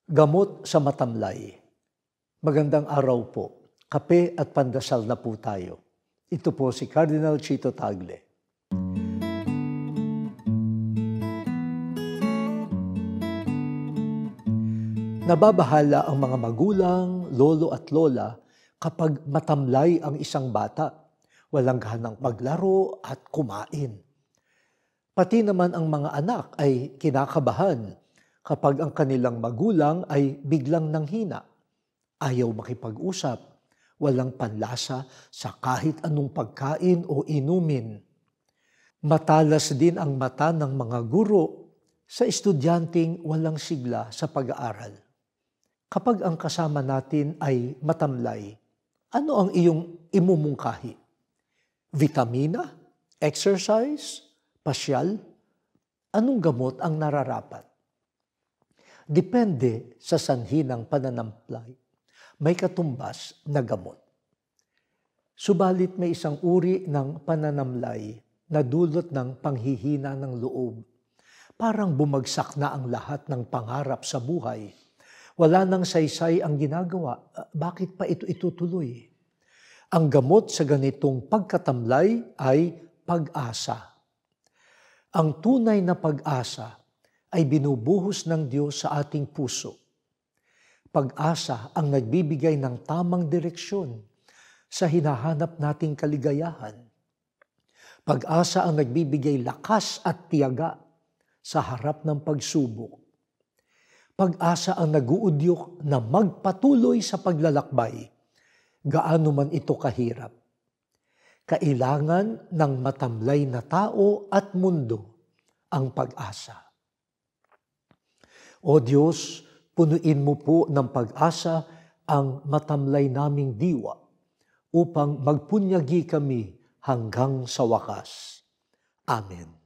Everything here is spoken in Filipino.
Gamot sa matamlay. Magandang araw po. Kape at pandasal na po tayo. Ito po si Cardinal Chito Tagle. Nababahala ang mga magulang, lolo at lola kapag matamlay ang isang bata. Walang gahanang maglaro at kumain. Pati naman ang mga anak ay kinakabahan kapag ang kanilang magulang ay biglang nanghina. Ayaw makipag-usap, walang panlasa sa kahit anong pagkain o inumin. Matalas din ang mata ng mga guro sa estudyanteng walang sigla sa pag-aaral. Kapag ang kasama natin ay matamlay, ano ang iyong imumungkahi? Vitamina? Exercise? Pasyal? Anong gamot ang nararapat? Depende sa sanhi ng pananamlay, may katumbas na gamot. Subalit may isang uri ng pananamlay na dulot ng panghihina ng loob. Parang bumagsak na ang lahat ng pangarap sa buhay. Wala nang saysay ang ginagawa. Bakit pa ito itutuloy? Ang gamot sa ganitong pagkatamlay ay pag-asa. Ang tunay na pag-asa ay binubuhos ng Diyos sa ating puso. Pag-asa ang nagbibigay ng tamang direksyon sa hinahanap nating kaligayahan. Pag-asa ang nagbibigay lakas at tiyaga sa harap ng pagsubok. Pag-asa ang naguudyok na magpatuloy sa paglalakbay, gaano man ito kahirap. Kailangan ng matamlay na tao at mundo ang pag-asa. O Diyos, punuin mo po ng pag-asa ang matamlay naming diwa upang magpunyagi kami hanggang sa wakas. Amen.